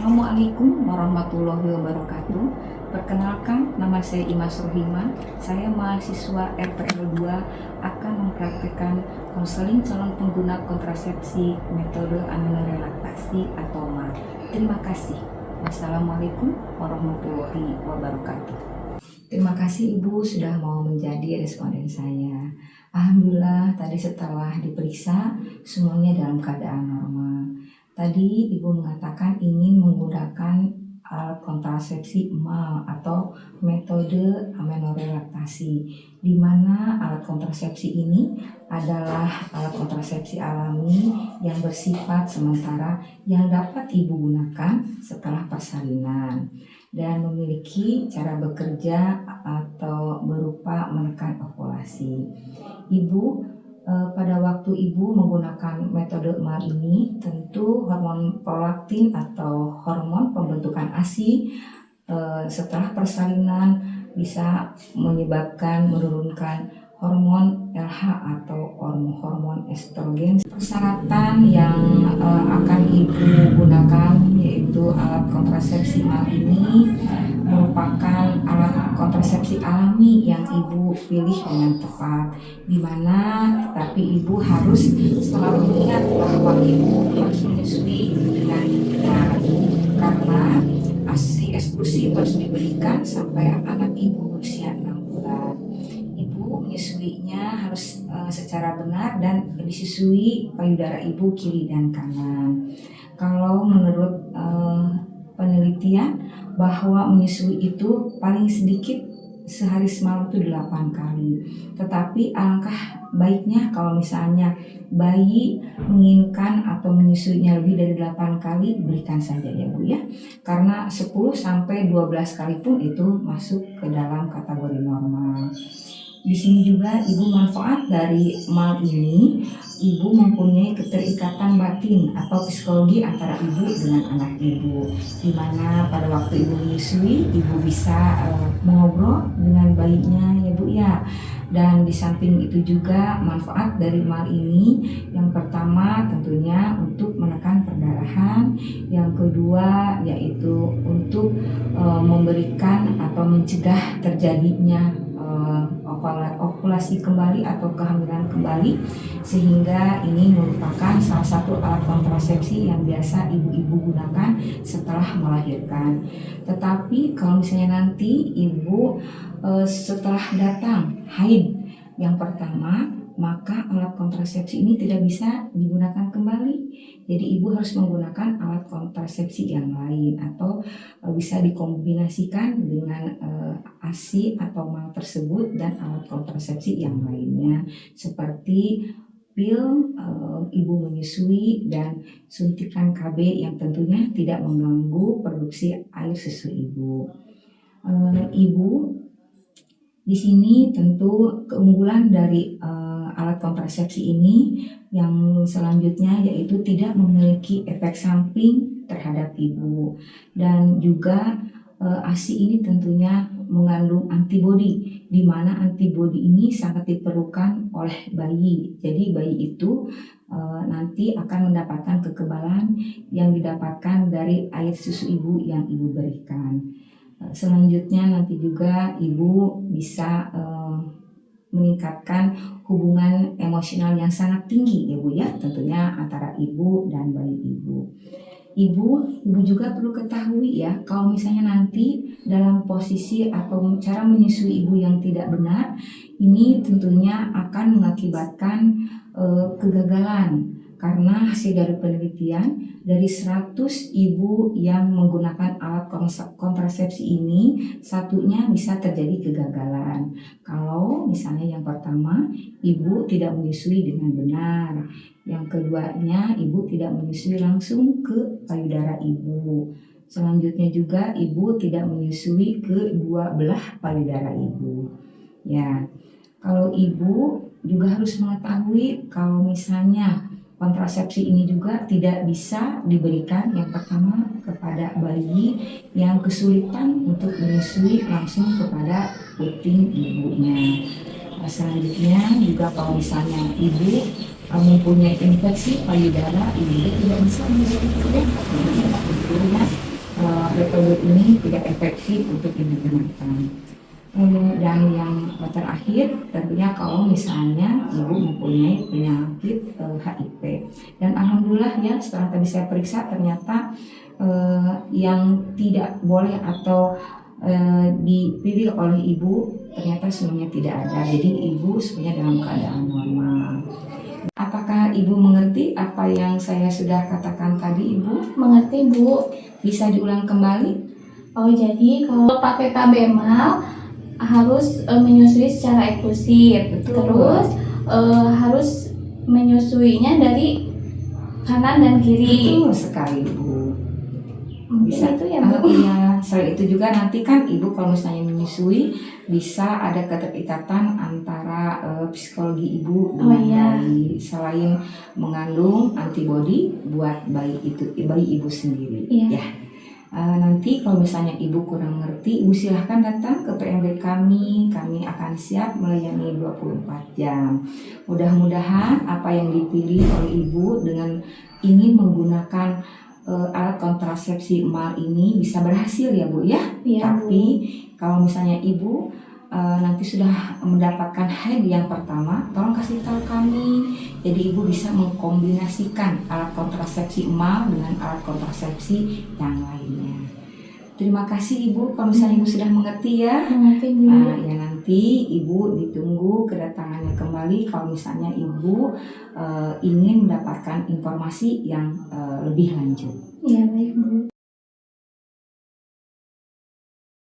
Assalamualaikum warahmatullahi wabarakatuh. Perkenalkan, nama saya Imas Rohima. Saya mahasiswa RPL 2 akan mempraktikkan konseling calon pengguna kontrasepsi metode amenorelaksasi atau MA. Terima kasih. Wassalamualaikum warahmatullahi wabarakatuh. Terima kasih Ibu sudah mau menjadi responden saya. Alhamdulillah tadi setelah diperiksa semuanya dalam keadaan normal. Tadi Ibu mengatakan ingin menggunakan alat kontrasepsi MA atau metode amenorelaksasi, di mana alat kontrasepsi ini adalah alat kontrasepsi alami yang bersifat sementara yang dapat Ibu gunakan setelah persalinan dan memiliki cara bekerja atau berupa menekan ovulasi. Ibu pada waktu Ibu menggunakan metode MA ini, tentu hormon prolaktin atau hormon pembentukan ASI setelah persalinan bisa menyebabkan menurunkan hormon LH atau hormon estrogen. Persyaratan yang akan Ibu gunakan yaitu alat kontrasepsi MA ini merupakan alat kontrasepsi alami yang Ibu pilih dengan tepat, di mana tapi Ibu harus selalu ingat bahwa Ibu harus menyusui dengan benar, karena ASI eksklusif harus diberikan sampai anak Ibu berusia 6 bulan. Ibu menyusuinya harus secara benar dan disusui payudara Ibu kiri dan kanan. Kalau menurut penelitian bahwa menyusui itu paling sedikit sehari semalam itu 8 kali. Tetapi alangkah baiknya kalau misalnya bayi menginginkan atau menyusuinya lebih dari 8 kali, berikan saja ya Bu ya. Karena 10 sampai 12 kali pun itu masuk ke dalam kategori normal. Di sini juga Ibu manfaat dari MA ini, Ibu mempunyai keterikatan batin atau psikologi antara Ibu dengan anak Ibu, di mana pada waktu Ibu menyusui, Ibu bisa mengobrol dengan bayinya ya Bu ya. Dan di samping itu juga manfaat dari MA ini, yang pertama tentunya untuk menekan perdarahan, yang kedua yaitu untuk memberikan atau mencegah terjadinya ovulasi kembali atau kehamilan kembali, sehingga ini merupakan salah satu alat kontrasepsi yang biasa ibu-ibu gunakan setelah melahirkan. Tetapi kalau misalnya nanti Ibu setelah datang haid yang pertama, maka alat kontrasepsi ini tidak bisa digunakan kembali. Jadi Ibu harus menggunakan alat kontrasepsi yang lain atau bisa dikombinasikan dengan ASI atau MAL tersebut dan alat kontrasepsi yang lainnya seperti pil, Ibu menyusui, dan suntikan KB yang tentunya tidak mengganggu produksi air susu Ibu. Ibu di sini tentu keunggulan dari alat kontrasepsi ini yang selanjutnya yaitu tidak memiliki efek samping terhadap Ibu, dan juga ASI ini tentunya mengandung antibodi, di mana antibodi ini sangat diperlukan oleh bayi. Jadi bayi itu nanti akan mendapatkan kekebalan yang didapatkan dari air susu Ibu yang Ibu berikan. Selanjutnya nanti juga Ibu bisa meningkatkan hubungan emosional yang sangat tinggi ya Bu ya, tentunya antara Ibu dan bayi Ibu. Ibu juga perlu ketahui ya, kalau misalnya nanti dalam posisi atau cara menyusui Ibu yang tidak benar, ini tentunya akan mengakibatkan kegagalan. Karena hasil dari penelitian, dari 100 ibu yang menggunakan alat kontrasepsi ini, satunya bisa terjadi kegagalan. Kalau misalnya yang pertama, Ibu tidak menyusui dengan benar. Yang keduanya, Ibu tidak menyusui langsung ke payudara Ibu. Selanjutnya juga Ibu tidak menyusui ke dua belah payudara Ibu. Ya, kalau Ibu juga harus mengetahui kalau misalnya kontrasepsi ini juga tidak bisa diberikan yang pertama kepada bayi yang kesulitan untuk menyusui langsung kepada puting ibunya. Selanjutnya juga kalau misalnya Ibu mempunyai infeksi payudara, Ibu tidak bisa menyusui metode ini tidak efektif untuk digunakan. Dan yang terakhir tentunya kalau misalnya ibu mempunyai penyakit HIV, dan alhamdulillah ya setelah tadi saya periksa ternyata yang tidak boleh atau dipilih oleh ibu ternyata semuanya tidak ada, jadi ibu sebenarnya dalam keadaan normal. Apakah ibu mengerti apa yang saya sudah katakan tadi, ibu? Mengerti, Bu. Bisa diulang kembali? Oh, jadi kalau pakai KBMAL harus menyusui secara eksklusif. Betul. Terus harus menyusuinya dari kanan dan kiri. Betul sekali, Bu. Bisa itu ya, Bu? Iya, selain itu juga nanti kan ibu kalau misalnya menyusui bisa ada keterikatan antara psikologi ibu dengan bayi, selain mengandung antibodi buat bayi ibu sendiri. Iya. Ya. Nanti kalau misalnya ibu kurang ngerti, ibu silahkan datang ke PMB kami akan siap melayani 24 jam. Mudah-mudahan apa yang dipilih oleh ibu dengan ingin menggunakan alat kontrasepsi MAL ini bisa berhasil ya, Bu ya. Iya, Tapi Bu. kalau misalnya ibu nanti sudah mendapatkan HEG yang pertama, tolong kasih tahu kami. Jadi ibu bisa mengkombinasikan alat kontrasepsi MAL dengan alat kontrasepsi yang lainnya. Terima kasih ibu kalau misalnya ibu sudah mengerti ya. Mengerti, Bu. Ya nanti ibu ditunggu kedatangannya kembali kalau misalnya ibu ingin mendapatkan informasi yang lebih lanjut. Iya, baik, Bu.